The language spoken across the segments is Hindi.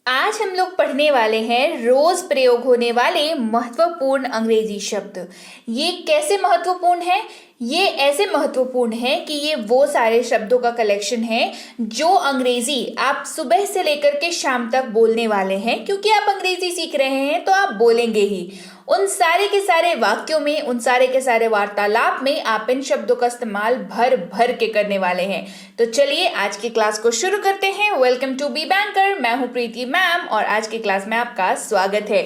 आज हम लोग पढ़ने वाले हैं रोज प्रयोग होने वाले महत्वपूर्ण अंग्रेजी शब्द। ये कैसे महत्वपूर्ण है? ये ऐसे महत्वपूर्ण है कि ये वो सारे शब्दों का कलेक्शन है जो अंग्रेजी आप सुबह से लेकर के शाम तक बोलने वाले हैं। क्योंकि आप अंग्रेजी सीख रहे हैं तो आप बोलेंगे ही। उन सारे के सारे वाक्यों में, उन सारे के सारे वार्तालाप में आप इन शब्दों का इस्तेमाल भर भर के करने वाले हैं। तो चलिए आज की क्लास को शुरू करते हैं। Welcome to Be Banker. मैं हूं प्रीति मैम और आज की क्लास में आपका स्वागत है।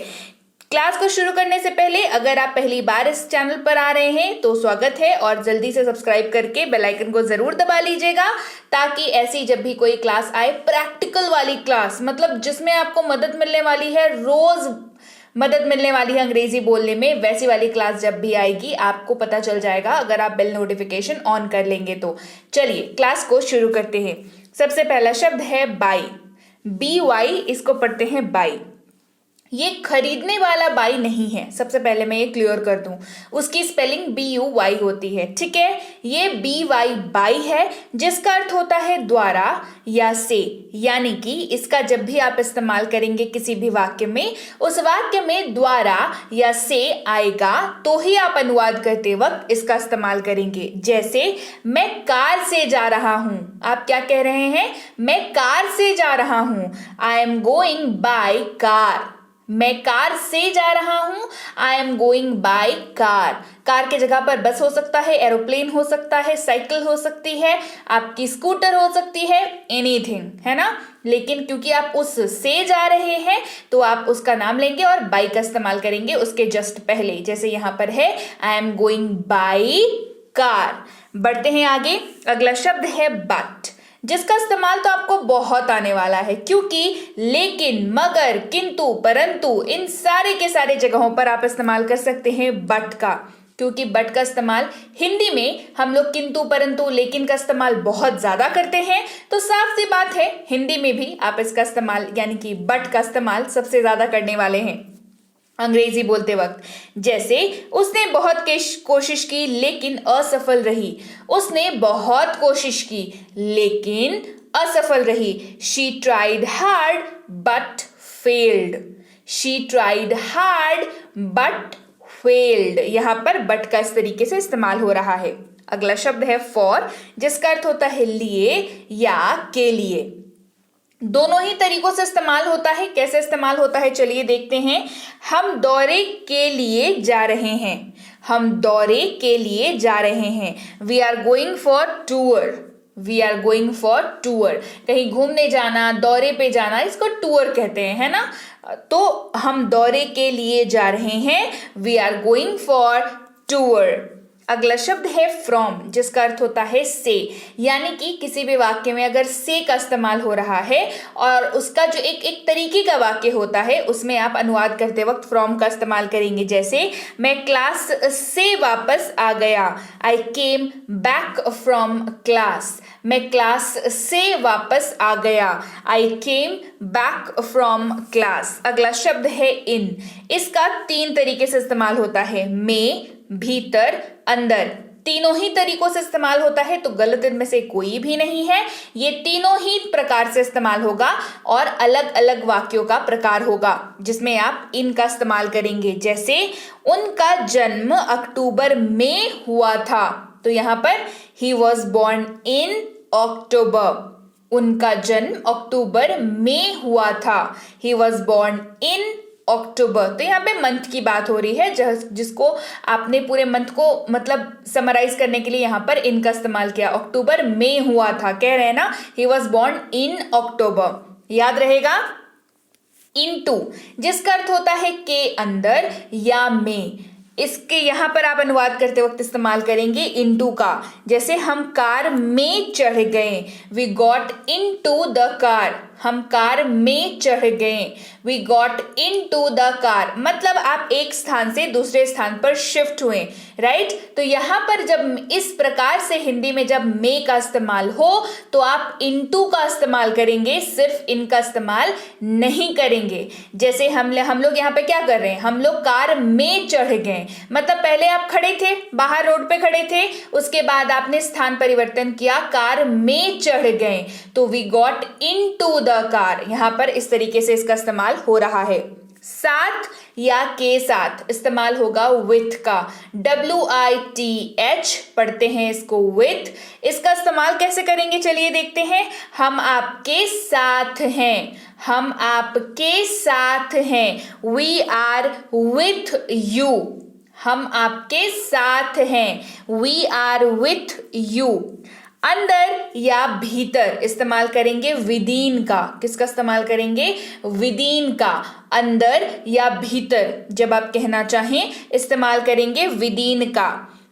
क्लास को शुरू करने से पहले अगर आप पहली बार इस चैनल पर आ रहे हैं तो स्वागत है और जल्दी से सब्सक्राइब करके बेल आइकन को जरूर दबा लीजिएगा ताकि ऐसी जब भी कोई क्लास आए, प्रैक्टिकल वाली क्लास, मतलब जिसमें आपको मदद मिलने वाली है, रोज मदद मिलने वाली है अंग्रेजी बोलने में, वैसी वाली क्लास जब भी आएगी आपको पता चल जाएगा अगर आप बेल नोटिफिकेशन ऑन कर लेंगे तो। चलिए क्लास को शुरू करते हैं। सबसे पहला शब्द है बाई। BY, इसको पढ़ते हैं बाई। ये खरीदने वाला बाई नहीं है, सबसे पहले मैं ये क्लियर कर दूं। उसकी स्पेलिंग BUY होती है, ठीक है। ये BY बाई है जिसका अर्थ होता है द्वारा या से, यानी कि इसका जब भी आप इस्तेमाल करेंगे किसी भी वाक्य में, उस वाक्य में द्वारा या से आएगा तो ही आप अनुवाद करते वक्त इसका इस्तेमाल करेंगे। जैसे मैं कार से जा रहा हूं, आप क्या कह रहे हैं? मैं कार से जा रहा हूं। I am going by car. मैं कार से जा रहा हूं, I am going by car. Car के जगह पर बस हो सकता है, एरोप्लेन हो सकता है, साइकिल हो सकती है, आपकी स्कूटर हो सकती है, एनीथिंग, है ना। लेकिन क्योंकि आप उस से जा रहे हैं तो आप उसका नाम लेंगे और बाय का इस्तेमाल करेंगे उसके जस्ट पहले। जैसे यहां पर है I am going by car. बढ़ते हैं आगे। अगला शब्द है बट, जिसका इस्तेमाल तो आपको बहुत आने वाला है क्योंकि लेकिन, मगर, किंतु, परंतु, इन सारे के सारे जगहों पर आप इस्तेमाल कर सकते हैं बट का। क्योंकि बट का इस्तेमाल हिंदी में हम लोग किंतु, परंतु, लेकिन का इस्तेमाल बहुत ज्यादा करते हैं, तो साफ सी बात है हिंदी में भी आप इसका इस्तेमाल यानी कि बट का इस्तेमाल सबसे ज्यादा करने वाले हैं अंग्रेजी बोलते वक्त। जैसे उसने बहुत कोशिश की लेकिन असफल रही। उसने बहुत कोशिश की लेकिन असफल रही। She tried hard but failed. She tried hard but failed. यहां पर बट का इस तरीके से इस्तेमाल हो रहा है। अगला शब्द है फॉर, जिसका अर्थ होता है लिए या के लिए। दोनों ही तरीकों से इस्तेमाल होता है। कैसे इस्तेमाल होता है चलिए देखते हैं। हम दौरे के लिए जा रहे हैं। हम दौरे के लिए जा रहे हैं। We are going for tour. We are going for tour. कहीं घूमने जाना, दौरे पे जाना, इसको टूर कहते हैं, है ना। तो हम दौरे के लिए जा रहे हैं। We are going for tour. अगला शब्द है फ्रॉम, जिसका अर्थ होता है से, यानी कि किसी भी वाक्य में अगर से का इस्तेमाल हो रहा है और उसका जो एक तरीके का वाक्य होता है उसमें आप अनुवाद करते वक्त फ्रॉम का इस्तेमाल करेंगे। जैसे मैं क्लास से वापस आ गया। आई केम बैक फ्रॉम क्लास। मैं क्लास से वापस आ गया। आई केम बैक फ्रॉम क्लास। अगला शब्द है इन। इसका 3 तरीके से इस्तेमाल होता है। में, भीतर, अंदर, तीनों ही तरीकों से इस्तेमाल होता है, तो गलत इनमें से कोई भी नहीं है। ये तीनों ही प्रकार से इस्तेमाल होगा और अलग अलग वाक्यों का प्रकार होगा जिसमें आप इनका इस्तेमाल करेंगे। जैसे उनका जन्म अक्टूबर में हुआ था, तो यहां पर ही वॉज बॉर्न इन अक्टूबर। उनका जन्म अक्टूबर में हुआ था। ही वॉज बॉर्न इन अक्टूबर। तो यहाँ पे मंथ की बात हो रही है जिसको आपने पूरे मंथ को मतलब समराइज करने के लिए यहाँ पर इनका इस्तेमाल किया। अक्टूबर में हुआ था, कह रहे हैं ना, ही वॉज बॉर्न इन अक्टूबर। याद रहेगा। इनटू, जिसका अर्थ होता है के अंदर या में। इसके यहां पर आप अनुवाद करते वक्त इस्तेमाल करेंगे इनटू का। जैसे हम कार में चढ़ गए। We got into the car. हम कार में चढ़ गए। We got into the car, मतलब आप एक स्थान से दूसरे स्थान पर शिफ्ट हुए, राइट। तो यहां पर जब इस प्रकार से हिंदी में जब में का इस्तेमाल हो तो आप इनटू का इस्तेमाल करेंगे, सिर्फ इनका इस्तेमाल नहीं करेंगे। जैसे हम लोग यहाँ पे क्या कर रहे हैं, हम लोग कार में चढ़ गए, हैं। मतलब पहले आप खड़े थे, बाहर रोड पे खड़े थे, उसके बाद आपने स्थान परिवर्तन किया, कार में चढ़ गए, तो we got into the car. यहां पर इस तरीके से इसका इस्तेमाल हो रहा है। साथ या के साथ इस्तेमाल होगा विथ का, WITH पढ़ते हैं इसको विथ। इसका इस्तेमाल कैसे करेंगे चलिए देखते हैं। हम आपके साथ हैं, हम आपके साथ हैं, वी आर विथ यू। हम आपके साथ हैं, वी आर विथ यू। अंदर या भीतर इस्तेमाल करेंगे विदिन का। किसका इस्तेमाल करेंगे? विदिन का। अंदर या भीतर जब आप कहना चाहें इस्तेमाल करेंगे विदिन का।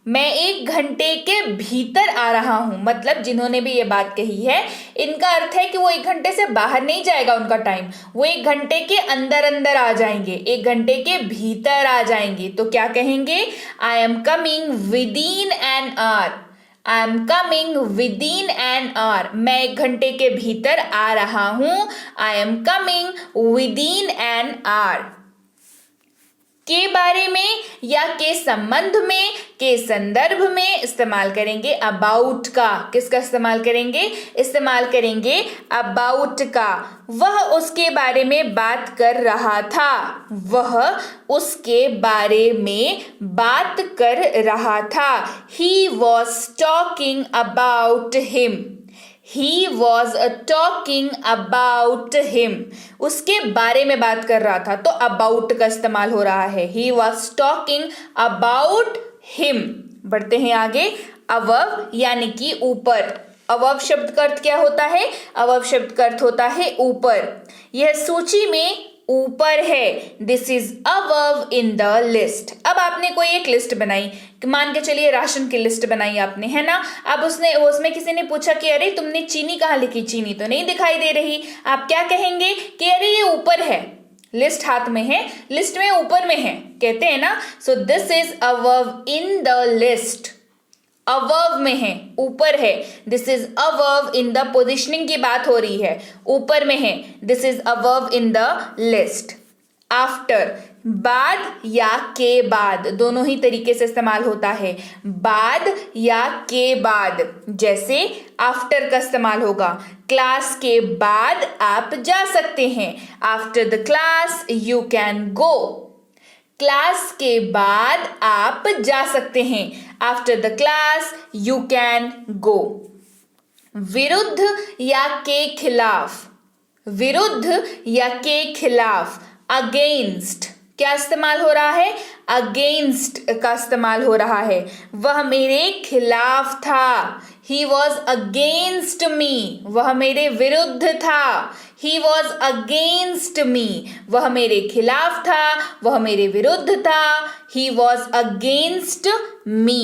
मैं 1 घंटे के भीतर आ रहा हूं, मतलब जिन्होंने भी ये बात कही है इनका अर्थ है कि वो 1 घंटे से बाहर नहीं जाएगा उनका टाइम, वो 1 घंटे के अंदर अंदर आ जाएंगे, 1 घंटे के भीतर आ जाएंगे। तो क्या कहेंगे? I am coming within an hour. I am coming within an hour. मैं 1 घंटे के भीतर आ रहा हूं। I am coming within an hour. के बारे में या के संबंध में, के संदर्भ में इस्तेमाल करेंगे अबाउट का। किसका इस्तेमाल करेंगे? इस्तेमाल करेंगे अबाउट का। वह उसके बारे में बात कर रहा था, वह उसके बारे में बात कर रहा था। He was talking about him. He was talking about him. उसके बारे में बात कर रहा था, तो about का इस्तेमाल हो रहा है। He was talking about him. बढ़ते हैं आगे। अवव यानी कि ऊपर। अवव शब्द का अर्थ क्या होता है? अवव शब्द का अर्थ होता है ऊपर। यह सूची में ऊपर है। This is above in the list. अब आपने कोई एक लिस्ट बनाई, मान के चलिए राशन की लिस्ट बनाई आपने, है ना। अब उसमें किसी ने पूछा कि अरे तुमने चीनी कहाँ लिखी? चीनी तो नहीं दिखाई दे रही। आप क्या कहेंगे कि अरे ये ऊपर है, लिस्ट हाथ में है, लिस्ट में ऊपर में है, कहते हैं ना। So this is above in the list. Above में है, ऊपर है। This is above in the, positioning की बात हो रही है, ऊपर में है। This is above in the list. After, बाद या के बाद, दोनों ही तरीके से इस्तेमाल होता है। बाद या के बाद, जैसे आफ्टर का इस्तेमाल होगा, क्लास के बाद आप जा सकते हैं। After the class you can go. Class के बाद आप जा सकते हैं। After the class you can go. विरुद्ध या के खिलाफ, विरुद्ध या के खिलाफ, अगेंस्ट। क्या इस्तेमाल हो रहा है? अगेंस्ट का इस्तेमाल हो रहा है। वह मेरे खिलाफ था। He was against me. वह मेरे विरुद्ध था। He was against me. वह मेरे खिलाफ था, वह मेरे विरुद्ध था। He was against me.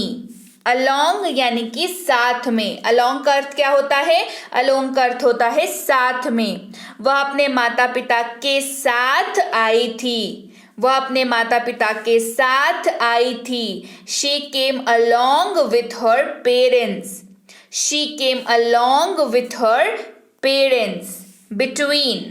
along यानी कि साथ में। along का अर्थ क्या होता है? along का अर्थ होता है साथ में। वह अपने माता पिता के साथ आई थी। वह अपने माता पिता के साथ आई थी। She came along with her parents. She came along with her parents. Between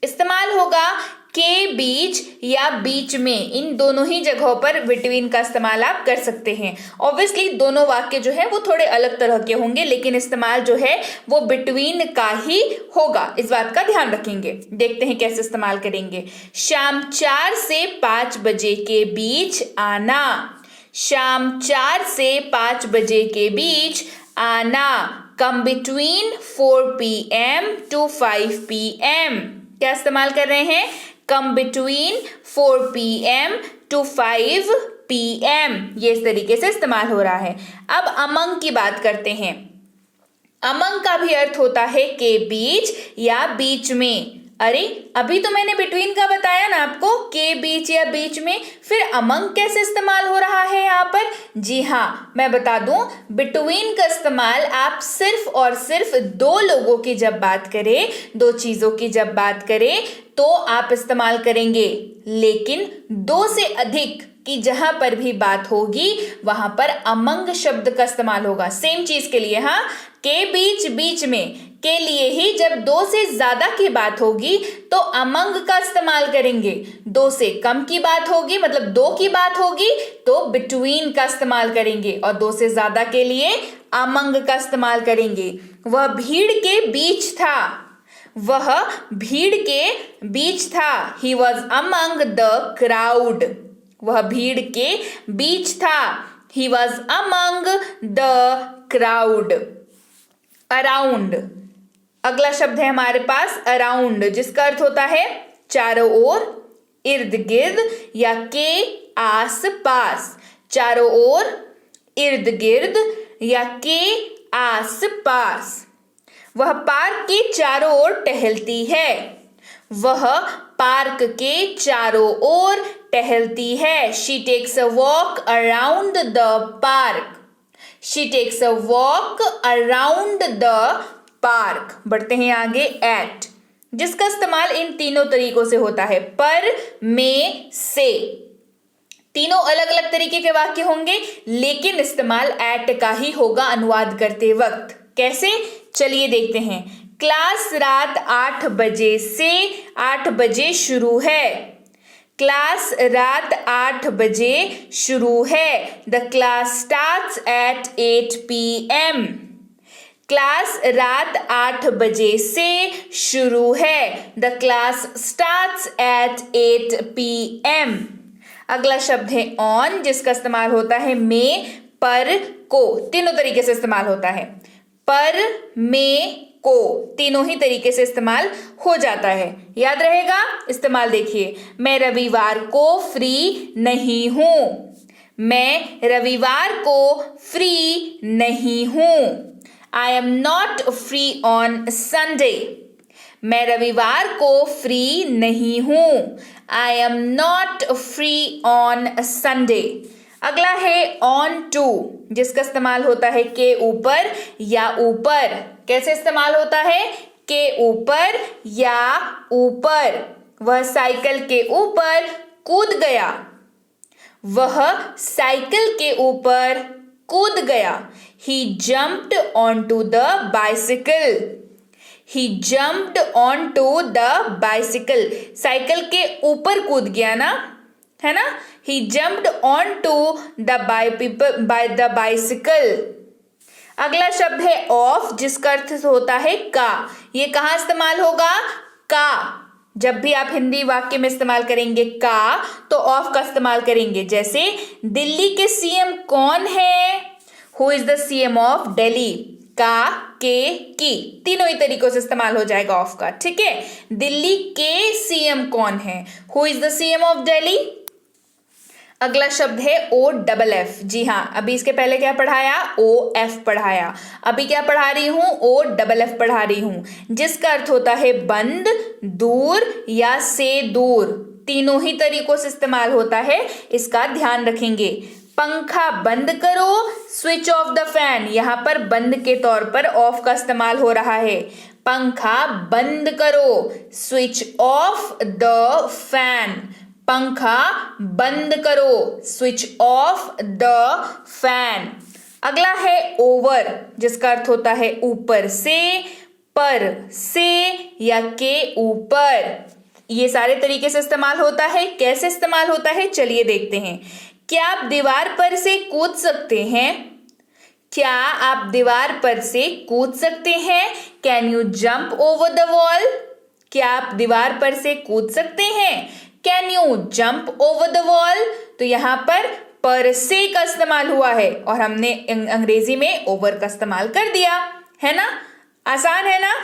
इस्तेमाल होगा के बीच या बीच में। इन दोनों ही जगहों पर बिटवीन का इस्तेमाल आप कर सकते हैं। ऑब्वियसली दोनों वाक्य जो है वो थोड़े अलग तरह के होंगे, लेकिन इस्तेमाल जो है वो बिटवीन का ही होगा। इस बात का ध्यान रखेंगे। देखते हैं कैसे इस्तेमाल करेंगे। शाम 4 से 5 बजे के बीच आना। शाम 4 से 5 बजे के बीच आना। Come between 4 PM to 5 PM। क्या इस्तेमाल कर रहे हैं? Come between 4 PM to 5 PM। ये इस तरीके से इस्तेमाल हो रहा है। अब अमंग की बात करते हैं। अमंग का भी अर्थ होता है के बीच या बीच में। अरे अभी तो मैंने बिटवीन का बताया ना आपको, के बीच या बीच में, फिर अमंग कैसे इस्तेमाल हो रहा है यहाँ पर? जी हाँ, मैं बता दूं, बिटवीन का इस्तेमाल आप सिर्फ और सिर्फ 2 लोगों की जब बात करें, 2 चीजों की जब बात करें तो आप इस्तेमाल करेंगे। लेकिन 2 से अधिक कि जहां पर भी बात होगी वहां पर अमंग शब्द का इस्तेमाल होगा। सेम चीज के लिए, हाँ, के बीच बीच में के लिए ही जब दो से ज्यादा की बात होगी तो अमंग का इस्तेमाल करेंगे। दो से कम की बात होगी मतलब दो की बात होगी तो बिटवीन का इस्तेमाल करेंगे और दो से ज्यादा के लिए अमंग का इस्तेमाल करेंगे। वह भीड़ के बीच था। वह भीड़ के बीच था। He was among the crowd. वह भीड़ के बीच था। He was among the crowd. Around. अगला शब्द है हमारे पास अराउंड, जिसका अर्थ होता है चारों ओर, इर्द गिर्द या के आस पास। चारों ओर, इर्द गिर्द या के आस पास। वह पार्क के चारों ओर टहलती है। वह पार्क के चारों ओर टहलती है। She takes a walk around the park. She takes a walk around the park. बढ़ते हैं आगे at, जिसका इस्तेमाल इन तीनों तरीकों से होता है, पर, में, से। तीनों अलग अलग तरीके के वाक्य होंगे लेकिन इस्तेमाल एट का ही होगा अनुवाद करते वक्त। कैसे, चलिए देखते हैं। क्लास रात 8 बजे से 8 बजे शुरू है। क्लास रात 8 बजे शुरू है। The class starts at 8 PM. Class रात 8 बजे से शुरू है। The class starts at 8 PM. अगला शब्द है ऑन, जिसका इस्तेमाल होता है में, पर, को। तीनों तरीके से इस्तेमाल होता है। पर, में, को तीनों ही तरीके से इस्तेमाल हो जाता है। याद रहेगा, इस्तेमाल देखिए। मैं रविवार को फ्री नहीं हूं। मैं रविवार को फ्री नहीं हूं। I am not free on Sunday. मैं रविवार को फ्री नहीं हूं। I am not free on Sunday. अगला है on to, जिसका इस्तेमाल होता है के ऊपर या ऊपर। कैसे इस्तेमाल होता है, के ऊपर या ऊपर। वह साइकिल के ऊपर कूद गया। वह साइकिल के ऊपर कूद गया। He jumped onto the bicycle. He jumped onto the bicycle. Cycle के ऊपर कूद गया ना, है ना। He jumped onto the bicycle. अगला शब्द है ऑफ, जिसका अर्थ होता है का। ये कहाँ इस्तेमाल होगा, का। जब भी आप हिंदी वाक्य में इस्तेमाल करेंगे का तो ऑफ का इस्तेमाल करेंगे। जैसे दिल्ली के सीएम कौन है, who is the CM of Delhi. का, के, की तीनों ही तरीकों से इस्तेमाल हो जाएगा ऑफ का। ठीक है, दिल्ली के सीएम कौन है, who is the CM of Delhi. अगला शब्द है ओ डबल एफ। जी हाँ, अभी इसके पहले क्या पढ़ाया, ओ एफ पढ़ाया। अभी क्या पढ़ा रही हूं, ओ डबल एफ पढ़ा रही हूं, जिसका अर्थ होता है बंद, दूर या से दूर। तीनों ही तरीकों से इस्तेमाल होता है, इसका ध्यान रखेंगे। पंखा बंद करो, स्विच ऑफ द फैन। यहाँ पर बंद के तौर पर ऑफ का इस्तेमाल हो रहा है। पंखा बंद करो, स्विच ऑफ द फैन। पंखा बंद करो, स्विच ऑफ द फैन। अगला है ओवर, जिसका अर्थ होता है ऊपर से, पर से या के ऊपर। ये सारे तरीके से इस्तेमाल होता है। कैसे इस्तेमाल होता है, चलिए देखते हैं। क्या आप दीवार पर से कूद सकते हैं? क्या आप दीवार पर से कूद सकते हैं? Can you jump over the wall? क्या आप दीवार पर से कूद सकते हैं? Can you jump over the wall? तो यहाँ पर से का इस्तेमाल हुआ है और हमने अंग्रेजी में ओवर का इस्तेमाल कर दिया है ना। आसान है ना।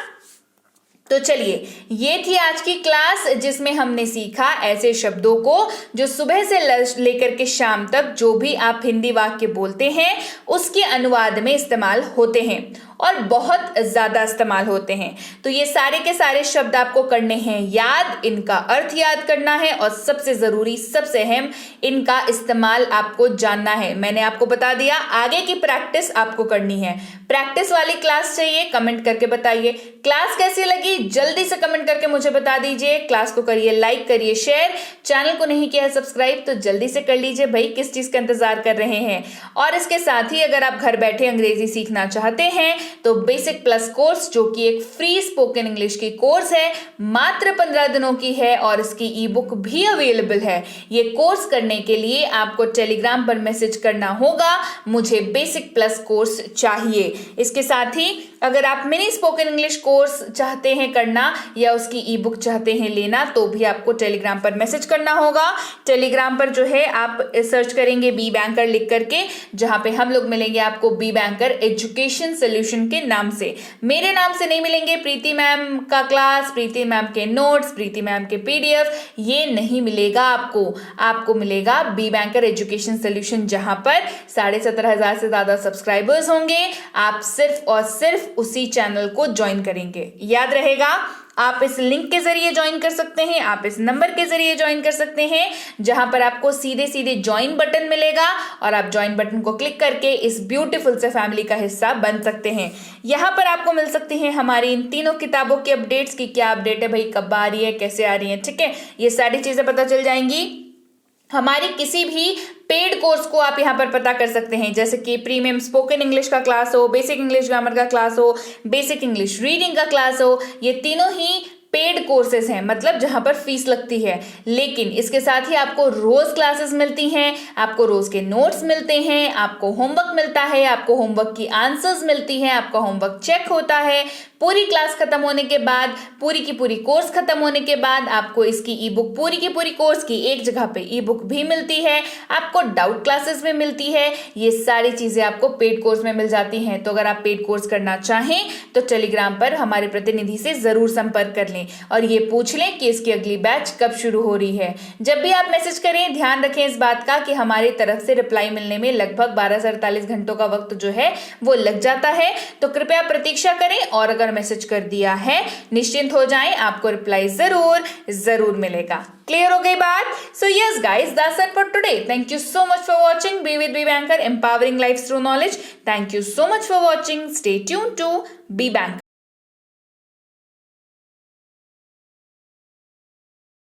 तो चलिए, ये थी आज की क्लास जिसमें हमने सीखा ऐसे शब्दों को जो सुबह से लेकर के शाम तक जो भी आप हिंदी वाक्य बोलते हैं उसके अनुवाद में इस्तेमाल होते हैं और बहुत ज़्यादा इस्तेमाल होते हैं। तो ये सारे के सारे शब्द आपको करने हैं याद, इनका अर्थ याद करना है और सबसे ज़रूरी, सबसे अहम, इनका इस्तेमाल आपको जानना है। मैंने आपको बता दिया, आगे की प्रैक्टिस आपको करनी है। प्रैक्टिस वाली क्लास चाहिए, कमेंट करके बताइए। क्लास कैसी लगी जल्दी से कमेंट करके मुझे बता दीजिए। क्लास को करिए लाइक, करिए शेयर। चैनल को नहीं किया है सब्सक्राइब तो जल्दी से कर लीजिए भाई, किस चीज़ का इंतजार कर रहे हैं। और इसके साथ ही अगर आप घर बैठे अंग्रेजी सीखना चाहते हैं तो बेसिक प्लस कोर्स जो कि एक फ्री स्पोकन इंग्लिश की कोर्स है, मात्र 15 दिनों की है और इसकी ई बुक भी अवेलेबल है। ये कोर्स करने के लिए आपको टेलीग्राम पर मैसेज करना होगा, मुझे बेसिक प्लस कोर्स चाहिए। इसके साथ ही अगर आप मिनी स्पोकन इंग्लिश कोर्स चाहते हैं करना या उसकी ई बुक चाहते हैं लेना, तो भी आपको टेलीग्राम पर मैसेज करना होगा। टेलीग्राम पर जो है आप सर्च करेंगे बी बैंकर लिख करके, जहां पे हम लोग मिलेंगे आपको बी बैंकर एजुकेशन सोल्यूशन के नाम से। मेरे नाम से नहीं मिलेंगे, प्रीति मैम का क्लास, प्रीति मैम के नोट्स, प्रीति मैम के पीडीएफ, ये नहीं मिलेगा आपको मिलेगा बी बैंकर एजुकेशन सोल्यूशन, जहां पर 17,500 से ज्यादा सब्सक्राइबर्स होंगे। आप सिर्फ और सिर्फ उसी चैनल को ज्वाइन करेंगे। याद रहेगा, आप इस लिंक के जरिए ज्वाइन कर सकते हैं, आप इस नंबर के जरिए ज्वाइन कर सकते हैं, जहां पर आपको सीधे सीधे ज्वाइन बटन मिलेगा और आप ज्वाइन बटन को क्लिक करके इस ब्यूटीफुल से फैमिली का हिस्सा बन सकते हैं। यहां पर आपको मिल सकती हैं हमारी इन तीनों किताबों की अपडेट्स की क्या अपडेट है भाई, कब आ रही है, कैसे आ रही है, ठीक है, ये सारी चीजें पता चल जाएंगी। हमारी किसी भी पेड कोर्स को आप यहाँ पर पता कर सकते हैं, जैसे कि प्रीमियम स्पोकन इंग्लिश का क्लास हो, बेसिक इंग्लिश ग्रामर का क्लास हो, बेसिक इंग्लिश रीडिंग का क्लास हो, ये तीनों ही पेड कोर्सेज हैं, मतलब जहां पर फीस लगती है। लेकिन इसके साथ ही आपको रोज क्लासेस मिलती हैं, आपको रोज के नोट्स मिलते हैं, आपको होमवर्क मिलता है, आपको होमवर्क की आंसर्स मिलती हैं, आपका होमवर्क चेक होता है। पूरी क्लास खत्म होने के बाद, पूरी की पूरी कोर्स खत्म होने के बाद आपको इसकी ई बुक, पूरी की पूरी कोर्स की एक जगह पे ई बुक भी मिलती है, आपको डाउट क्लासेस में मिलती है। ये सारी चीजें आपको पेड कोर्स में मिल जाती हैं। तो अगर आप पेड कोर्स करना चाहें तो टेलीग्राम पर हमारे प्रतिनिधि से जरूर संपर्क कर लें और ये पूछ लें कि इसकी अगली बैच कब शुरू हो रही है। जब भी आप मैसेज करें, ध्यान रखें इस बात का कि हमारी तरफ से रिप्लाई मिलने में लगभग 12 से 48 घंटों का वक्त जो है वो लग जाता है। तो कृपया प्रतीक्षा करें और अगर मैसेज कर दिया है निश्चिंत हो जाएं, आपको रिप्लाई जरूर मिलेगा। क्लियर हो गई बात? So yes guys, that's it for today. Thank you so much for watching be with Be Banker, empowering life through knowledge. Thank you so much for watching. Stay tuned to Be banker.